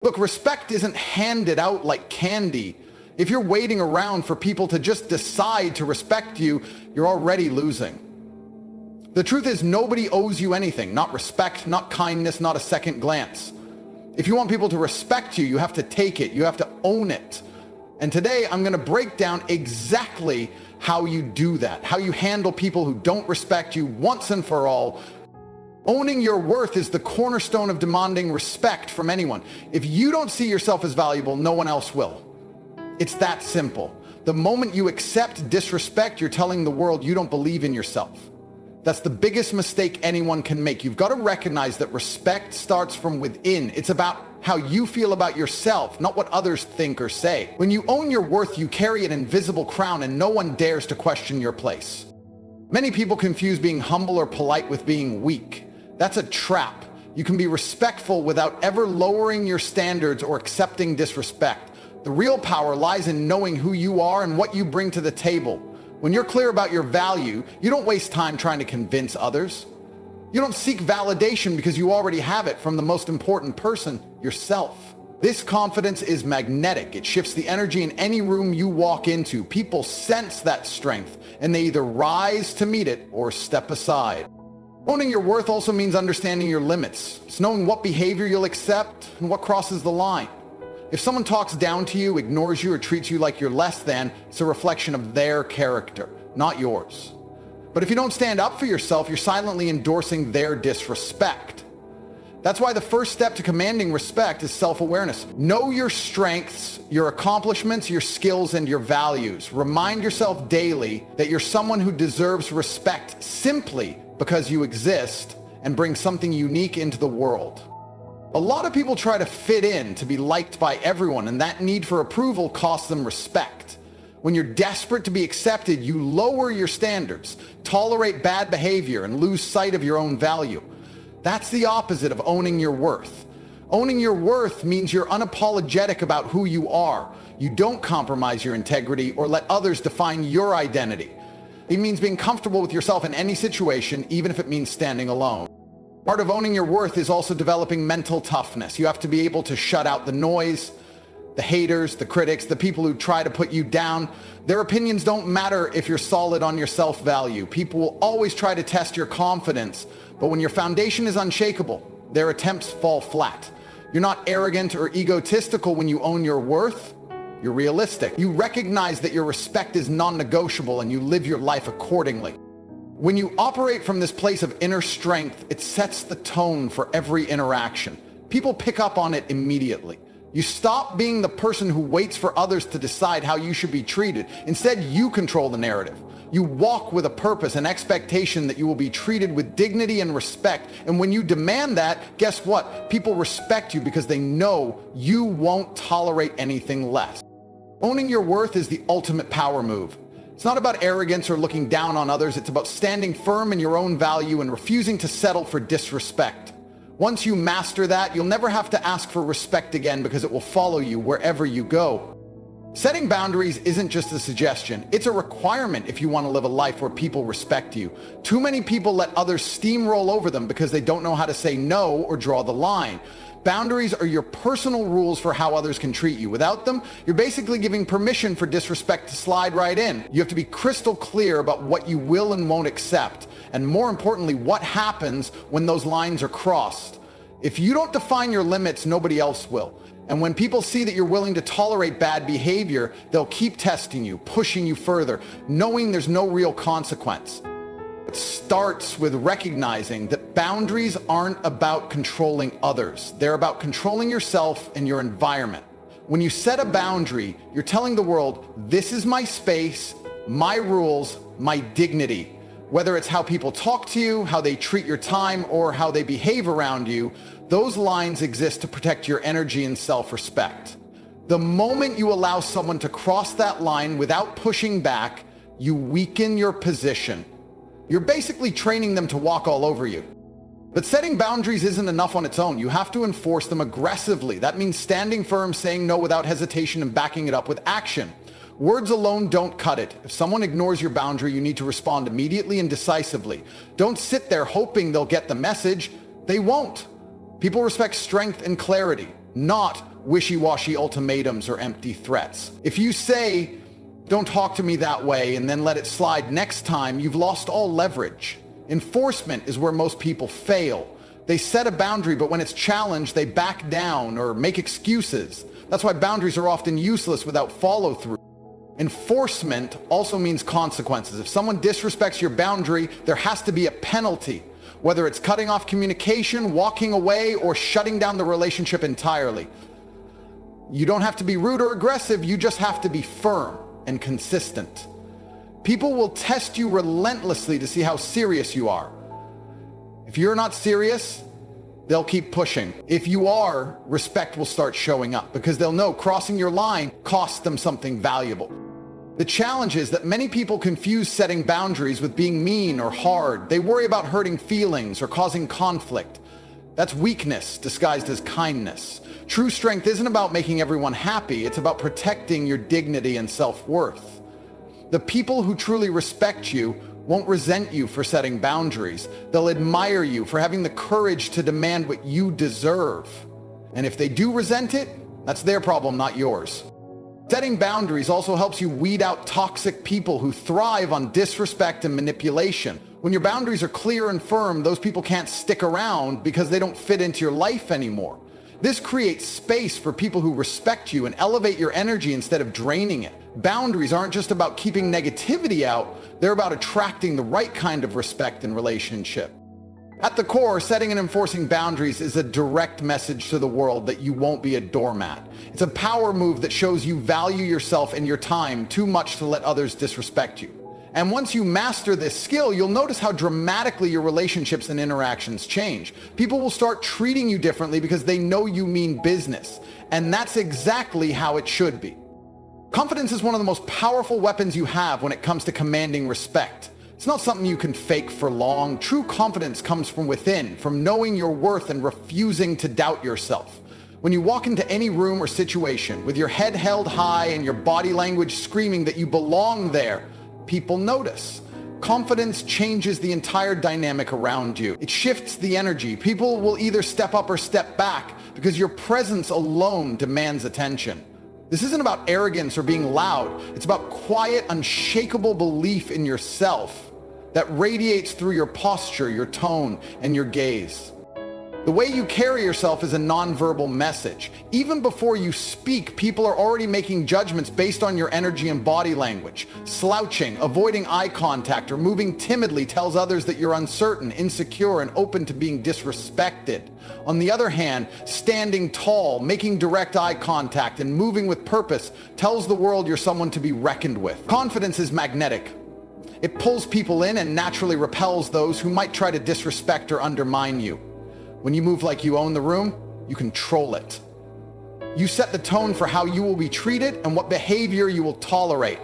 Look, respect isn't handed out like candy. If you're waiting around for people to just decide to respect you, you're already losing. The truth is, nobody owes you anything. Not respect, not kindness, not a second glance. If you want people to respect you, you have to take it. You have to own it. And today, I'm going to break down exactly how you do that, how you handle people who don't respect you once and for all. Owning your worth is the cornerstone of demanding respect from anyone. If you don't see yourself as valuable, no one else will. It's that simple. The moment you accept disrespect, you're telling the world you don't believe in yourself. That's the biggest mistake anyone can make. You've got to recognize that respect starts from within. It's about how you feel about yourself, not what others think or say. When you own your worth, you carry an invisible crown and no one dares to question your place. Many people confuse being humble or polite with being weak. That's a trap. You can be respectful without ever lowering your standards or accepting disrespect. The real power lies in knowing who you are and what you bring to the table. When you're clear about your value, you don't waste time trying to convince others. You don't seek validation because you already have it from the most important person, yourself. This confidence is magnetic. It shifts the energy in any room you walk into. People sense that strength, and they either rise to meet it or step aside. Owning your worth also means understanding your limits. It's knowing what behavior you'll accept and what crosses the line. If someone talks down to you, ignores you, or treats you like you're less than, it's a reflection of their character, not yours. But if you don't stand up for yourself, you're silently endorsing their disrespect. That's why the first step to commanding respect is self-awareness. Know your strengths, your accomplishments, your skills, and your values. Remind yourself daily that you're someone who deserves respect simply because you exist and bring something unique into the world. A lot of people try to fit in to be liked by everyone, and that need for approval costs them respect. When you're desperate to be accepted, you lower your standards, tolerate bad behavior, and lose sight of your own value. That's the opposite of owning your worth. Owning your worth means you're unapologetic about who you are. You don't compromise your integrity or let others define your identity. It means being comfortable with yourself in any situation, even if it means standing alone. Part of owning your worth is also developing mental toughness. You have to be able to shut out the noise, the haters, the critics, the people who try to put you down. Their opinions don't matter if you're solid on your self-value. People will always try to test your confidence, but when your foundation is unshakable, their attempts fall flat. You're not arrogant or egotistical when you own your worth. You're realistic. You recognize that your respect is non-negotiable and you live your life accordingly. When you operate from this place of inner strength, it sets the tone for every interaction. People pick up on it immediately. You stop being the person who waits for others to decide how you should be treated. Instead, you control the narrative. You walk with a purpose and expectation that you will be treated with dignity and respect. And when you demand that, guess what? People respect you because they know you won't tolerate anything less. Owning your worth is the ultimate power move. It's not about arrogance or looking down on others. It's about standing firm in your own value and refusing to settle for disrespect. Once you master that, you'll never have to ask for respect again because it will follow you wherever you go. Setting boundaries isn't just a suggestion. It's a requirement if you want to live a life where people respect you. Too many people let others steamroll over them because they don't know how to say no or draw the line. Boundaries are your personal rules for how others can treat you. Without them, you're basically giving permission for disrespect to slide right in. You have to be crystal clear about what you will and won't accept, and more importantly, what happens when those lines are crossed. If you don't define your limits, nobody else will. And when people see that you're willing to tolerate bad behavior, they'll keep testing you, pushing you further, knowing there's no real consequence. It starts with recognizing that boundaries aren't about controlling others. They're about controlling yourself and your environment. When you set a boundary, you're telling the world, this is my space, my rules, my dignity. Whether it's how people talk to you, how they treat your time, or how they behave around you, those lines exist to protect your energy and self-respect. The moment you allow someone to cross that line without pushing back, you weaken your position. You're basically training them to walk all over you. But setting boundaries isn't enough on its own. You have to enforce them aggressively. That means standing firm, saying no without hesitation, and backing it up with action. Words alone don't cut it. If someone ignores your boundary, you need to respond immediately and decisively. Don't sit there hoping they'll get the message. They won't. People respect strength and clarity. not wishy-washy ultimatums or empty threats. If you say, "Don't talk to me that way," and then let it slide next time, you've lost all leverage. Enforcement is where most people fail. They set a boundary, but when it's challenged, they back down or make excuses. That's why boundaries are often useless without follow-through. Enforcement also means consequences. If someone disrespects your boundary, there has to be a penalty, whether it's cutting off communication, walking away, or shutting down the relationship entirely. You don't have to be rude or aggressive, you just have to be firm and consistent. People will test you relentlessly to see how serious you are. If you're not serious, they'll keep pushing. If you are, respect will start showing up because they'll know crossing your line costs them something valuable. The challenge is that many people confuse setting boundaries with being mean or hard. They worry about hurting feelings or causing conflict. That's weakness disguised as kindness. True strength isn't about making everyone happy. It's about protecting your dignity and self-worth. The people who truly respect you won't resent you for setting boundaries. They'll admire you for having the courage to demand what you deserve. And if they do resent it, that's their problem, not yours. Setting boundaries also helps you weed out toxic people who thrive on disrespect and manipulation. When your boundaries are clear and firm, those people can't stick around because they don't fit into your life anymore. This creates space for people who respect you and elevate your energy instead of draining it. Boundaries aren't just about keeping negativity out, they're about attracting the right kind of respect in relationship. At the core, setting and enforcing boundaries is a direct message to the world that you won't be a doormat. It's a power move that shows you value yourself and your time too much to let others disrespect you. And once you master this skill, you'll notice how dramatically your relationships and interactions change. People will start treating you differently because they know you mean business. And that's exactly how it should be. Confidence is one of the most powerful weapons you have when it comes to commanding respect. It's not something you can fake for long. True confidence comes from within, from knowing your worth and refusing to doubt yourself. When you walk into any room or situation with your head held high and your body language screaming that you belong there, people notice. Confidence changes the entire dynamic around you. It shifts the energy. People will either step up or step back because your presence alone demands attention. This isn't about arrogance or being loud. It's about quiet, unshakable belief in yourself that radiates through your posture, your tone, and your gaze. The way you carry yourself is a nonverbal message. Even before you speak, people are already making judgments based on your energy and body language. Slouching, avoiding eye contact, or moving timidly tells others that you're uncertain, insecure, and open to being disrespected. On the other hand, standing tall, making direct eye contact, and moving with purpose tells the world you're someone to be reckoned with. Confidence is magnetic. It pulls people in and naturally repels those who might try to disrespect or undermine you. When you move like you own the room, you control it. You set the tone for how you will be treated and what behavior you will tolerate.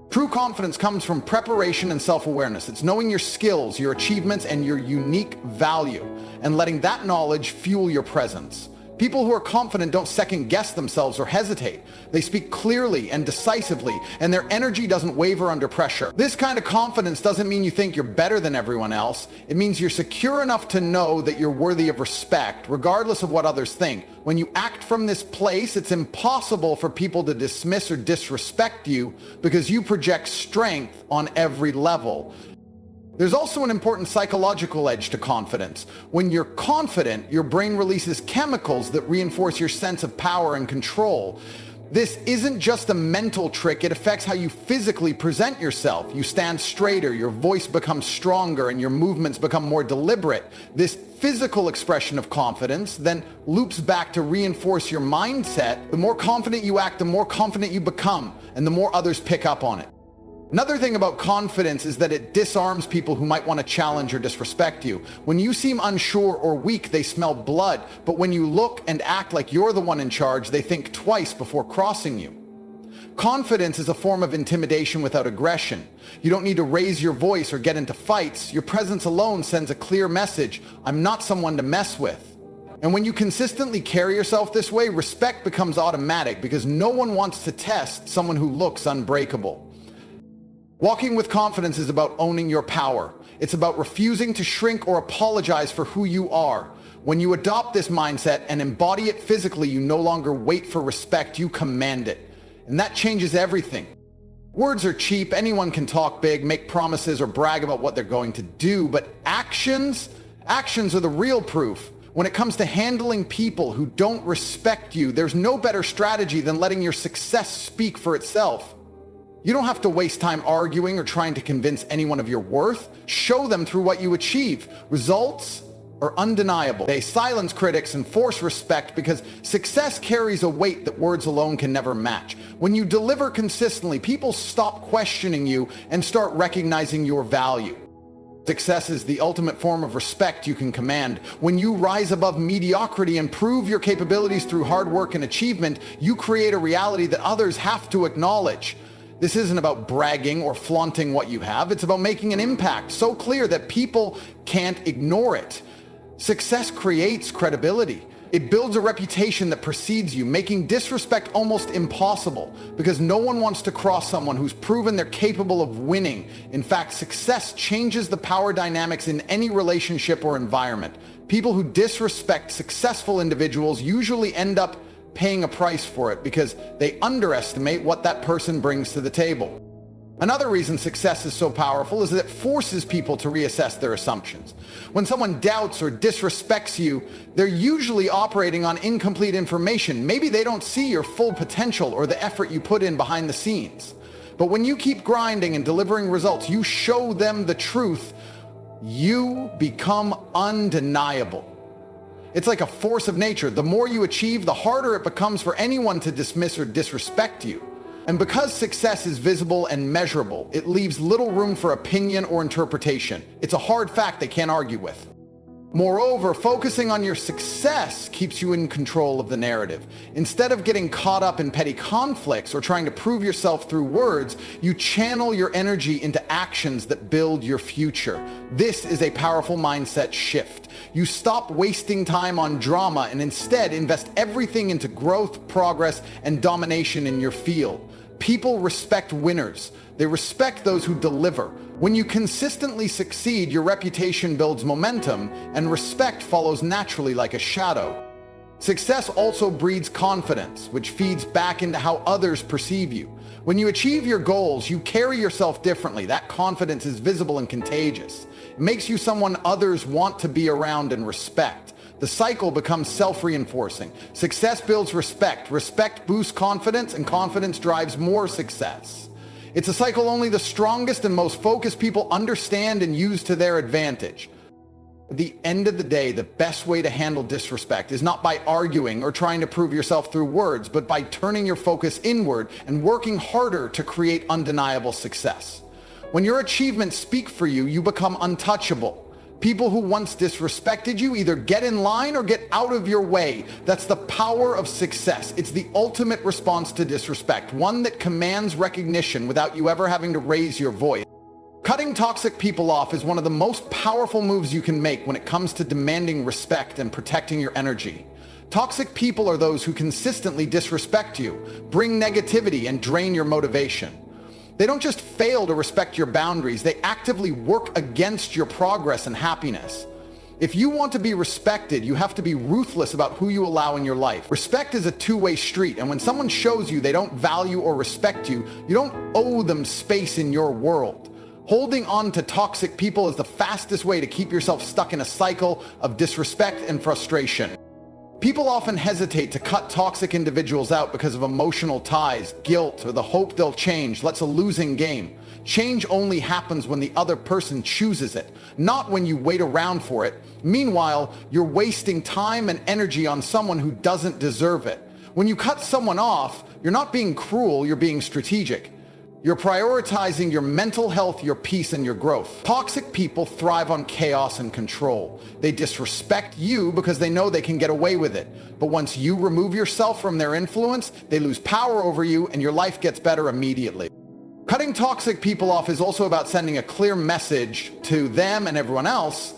True confidence comes from preparation and self-awareness. It's knowing your skills, your achievements, and your unique value, and letting that knowledge fuel your presence. People who are confident don't second-guess themselves or hesitate. They speak clearly and decisively, and their energy doesn't waver under pressure. This kind of confidence doesn't mean you think you're better than everyone else. It means you're secure enough to know that you're worthy of respect, regardless of what others think. When you act from this place, it's impossible for people to dismiss or disrespect you because you project strength on every level. There's also an important psychological edge to confidence. When you're confident, your brain releases chemicals that reinforce your sense of power and control. This isn't just a mental trick, it affects how you physically present yourself. You stand straighter, your voice becomes stronger, and your movements become more deliberate. This physical expression of confidence then loops back to reinforce your mindset. The more confident you act, the more confident you become, and the more others pick up on it. Another thing about confidence is that it disarms people who might want to challenge or disrespect you. When you seem unsure or weak, they smell blood. But when you look and act like you're the one in charge, they think twice before crossing you. Confidence is a form of intimidation without aggression. You don't need to raise your voice or get into fights. Your presence alone sends a clear message: I'm not someone to mess with. And when you consistently carry yourself this way, respect becomes automatic because no one wants to test someone who looks unbreakable. Walking with confidence is about owning your power. It's about refusing to shrink or apologize for who you are. When you adopt this mindset and embody it physically, you no longer wait for respect, you command it. And that changes everything. Words are cheap. Anyone can talk big, make promises, or brag about what they're going to do. But actions are the real proof. When it comes to handling people who don't respect you, there's no better strategy than letting your success speak for itself. You don't have to waste time arguing or trying to convince anyone of your worth. Show them through what you achieve. Results are undeniable. They silence critics and force respect because success carries a weight that words alone can never match. When you deliver consistently, people stop questioning you and start recognizing your value. Success is the ultimate form of respect you can command. When you rise above mediocrity and prove your capabilities through hard work and achievement, you create a reality that others have to acknowledge. This isn't about bragging or flaunting what you have. It's about making an impact so clear that people can't ignore it. Success creates credibility. It builds a reputation that precedes you, making disrespect almost impossible because no one wants to cross someone who's proven they're capable of winning. In fact, success changes the power dynamics in any relationship or environment. People who disrespect successful individuals usually end up paying a price for it because they underestimate what that person brings to the table. Another reason success is so powerful is that it forces people to reassess their assumptions. When someone doubts or disrespects you, they're usually operating on incomplete information. Maybe they don't see your full potential or the effort you put in behind the scenes. But when you keep grinding and delivering results, you show them the truth. You become undeniable. It's like a force of nature. The more you achieve, the harder it becomes for anyone to dismiss or disrespect you. And because success is visible and measurable, it leaves little room for opinion or interpretation. It's a hard fact they can't argue with. Moreover, focusing on your success keeps you in control of the narrative. Instead of getting caught up in petty conflicts or trying to prove yourself through words, you channel your energy into actions that build your future. This is a powerful mindset shift. You stop wasting time on drama and instead invest everything into growth, progress, and domination in your field. People respect winners. They respect those who deliver. When you consistently succeed, your reputation builds momentum, and respect follows naturally like a shadow. Success also breeds confidence, which feeds back into how others perceive you. When you achieve your goals, you carry yourself differently. That confidence is visible and contagious. It makes you someone others want to be around and respect. The cycle becomes self-reinforcing. Success builds respect. Respect boosts confidence, and confidence drives more success. It's a cycle only the strongest and most focused people understand and use to their advantage. At the end of the day, the best way to handle disrespect is not by arguing or trying to prove yourself through words, but by turning your focus inward and working harder to create undeniable success. When your achievements speak for you, you become untouchable. People who once disrespected you either get in line or get out of your way. That's the power of success. It's the ultimate response to disrespect, one that commands recognition without you ever having to raise your voice. Cutting toxic people off is one of the most powerful moves you can make when it comes to demanding respect and protecting your energy. Toxic people are those who consistently disrespect you, bring negativity, and drain your motivation. They don't just fail to respect your boundaries, they actively work against your progress and happiness. If you want to be respected, you have to be ruthless about who you allow in your life. Respect is a two-way street, and when someone shows you they don't value or respect you, you don't owe them space in your world. Holding on to toxic people is the fastest way to keep yourself stuck in a cycle of disrespect and frustration. People often hesitate to cut toxic individuals out because of emotional ties, guilt, or the hope they'll change. That's a losing game. Change only happens when the other person chooses it, not when you wait around for it. Meanwhile, you're wasting time and energy on someone who doesn't deserve it. When you cut someone off, you're not being cruel, you're being strategic. You're prioritizing your mental health, your peace, and your growth. Toxic people thrive on chaos and control. They disrespect you because they know they can get away with it. But once you remove yourself from their influence, they lose power over you and your life gets better immediately. Cutting toxic people off is also about sending a clear message to them and everyone else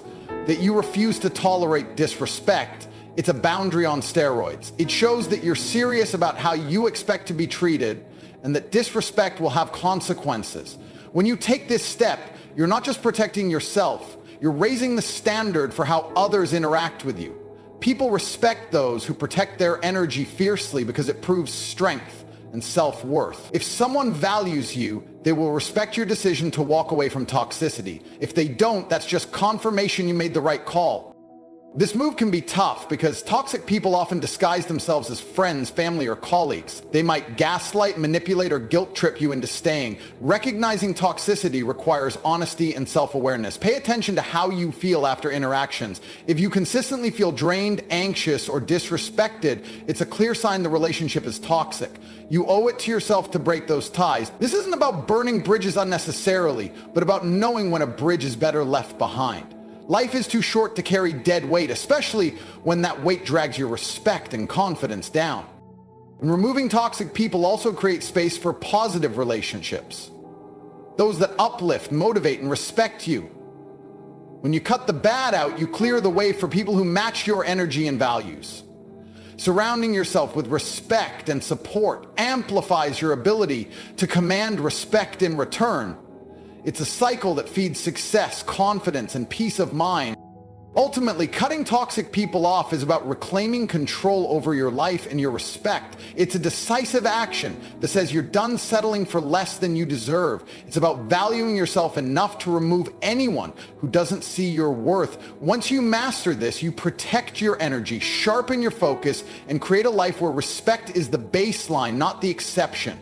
that you refuse to tolerate disrespect. It's a boundary on steroids. It shows that you're serious about how you expect to be treated and that disrespect will have consequences. When you take this step, you're not just protecting yourself, you're raising the standard for how others interact with you. People respect those who protect their energy fiercely because it proves strength and self-worth. If someone values you, they will respect your decision to walk away from toxicity. If they don't, that's just confirmation you made the right call. This move can be tough because toxic people often disguise themselves as friends, family, or colleagues. They might gaslight, manipulate, or guilt trip you into staying. Recognizing toxicity requires honesty and self-awareness. Pay attention to how you feel after interactions. If you consistently feel drained, anxious, or disrespected, it's a clear sign the relationship is toxic. You owe it to yourself to break those ties. This isn't about burning bridges unnecessarily, but about knowing when a bridge is better left behind. Life is too short to carry dead weight, especially when that weight drags your respect and confidence down. And removing toxic people also creates space for positive relationships. Those that uplift, motivate, and respect you. When you cut the bad out, you clear the way for people who match your energy and values. Surrounding yourself with respect and support amplifies your ability to command respect in return. It's a cycle that feeds success, confidence, and peace of mind. Ultimately, cutting toxic people off is about reclaiming control over your life and your respect. It's a decisive action that says you're done settling for less than you deserve. It's about valuing yourself enough to remove anyone who doesn't see your worth. Once you master this, you protect your energy, sharpen your focus, and create a life where respect is the baseline, not the exception.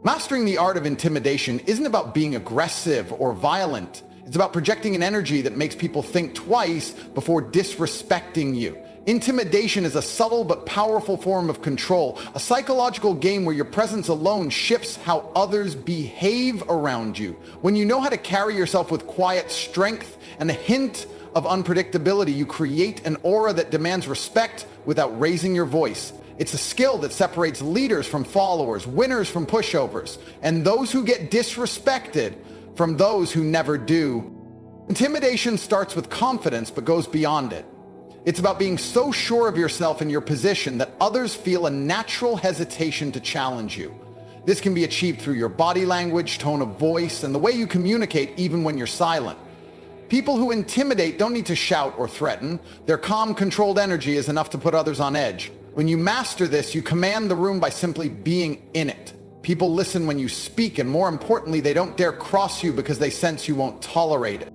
Mastering the art of intimidation isn't about being aggressive or violent. It's about projecting an energy that makes people think twice before disrespecting you. Intimidation is a subtle but powerful form of control, a psychological game where your presence alone shifts how others behave around you. When you know how to carry yourself with quiet strength and a hint of unpredictability, you create an aura that demands respect without raising your voice. It's a skill that separates leaders from followers, winners from pushovers, and those who get disrespected from those who never do. Intimidation starts with confidence but goes beyond it. It's about being so sure of yourself and your position that others feel a natural hesitation to challenge you. This can be achieved through your body language, tone of voice, and the way you communicate even when you're silent. People who intimidate don't need to shout or threaten. Their calm, controlled energy is enough to put others on edge. When you master this, you command the room by simply being in it. People listen when you speak, and more importantly, they don't dare cross you because they sense you won't tolerate it.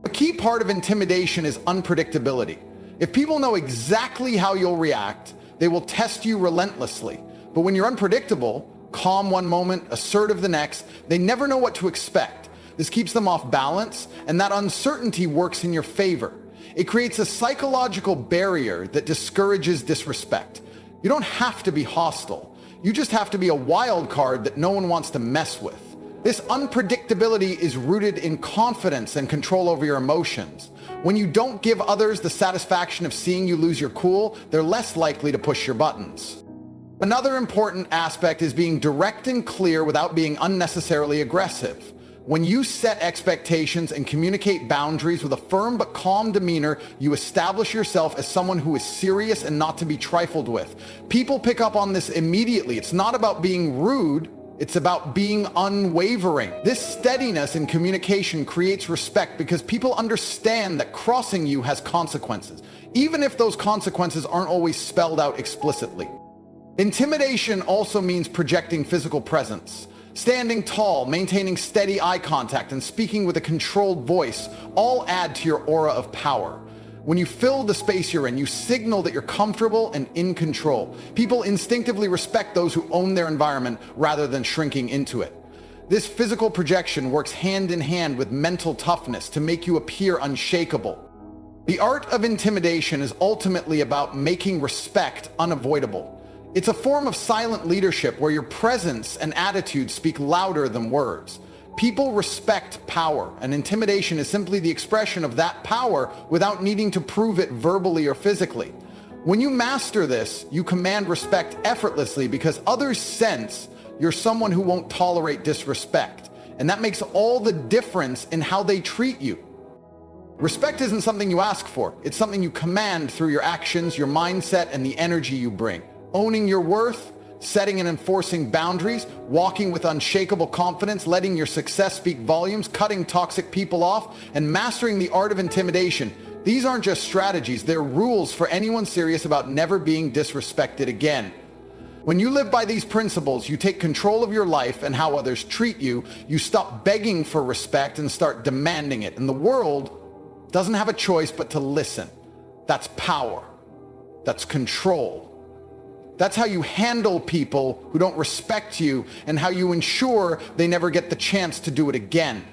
A key part of intimidation is unpredictability. If people know exactly how you'll react, they will test you relentlessly. But when you're unpredictable, calm one moment, assertive the next, they never know what to expect. This keeps them off balance, and that uncertainty works in your favor. It creates a psychological barrier that discourages disrespect. You don't have to be hostile. You just have to be a wild card that no one wants to mess with. This unpredictability is rooted in confidence and control over your emotions. When you don't give others the satisfaction of seeing you lose your cool, they're less likely to push your buttons. Another important aspect is being direct and clear without being unnecessarily aggressive. When you set expectations and communicate boundaries with a firm but calm demeanor, you establish yourself as someone who is serious and not to be trifled with. People pick up on this immediately. It's not about being rude. It's about being unwavering. This steadiness in communication creates respect because people understand that crossing you has consequences, even if those consequences aren't always spelled out explicitly. Intimidation also means projecting physical presence. Standing tall, maintaining steady eye contact, and speaking with a controlled voice all add to your aura of power. When you fill the space you're in, you signal that you're comfortable and in control. People instinctively respect those who own their environment rather than shrinking into it. This physical projection works hand in hand with mental toughness to make you appear unshakable. The art of intimidation is ultimately about making respect unavoidable. It's a form of silent leadership where your presence and attitude speak louder than words. People respect power, and intimidation is simply the expression of that power without needing to prove it verbally or physically. When you master this, you command respect effortlessly because others sense you're someone who won't tolerate disrespect, and that makes all the difference in how they treat you. Respect isn't something you ask for. It's something you command through your actions, your mindset, and the energy you bring. Owning your worth, setting and enforcing boundaries, walking with unshakable confidence, letting your success speak volumes, cutting toxic people off, and mastering the art of intimidation. These aren't just strategies, they're rules for anyone serious about never being disrespected again. When you live by these principles, you take control of your life and how others treat you. You stop begging for respect and start demanding it. And the world doesn't have a choice but to listen. That's power. That's control. That's how you handle people who don't respect you and how you ensure they never get the chance to do it again.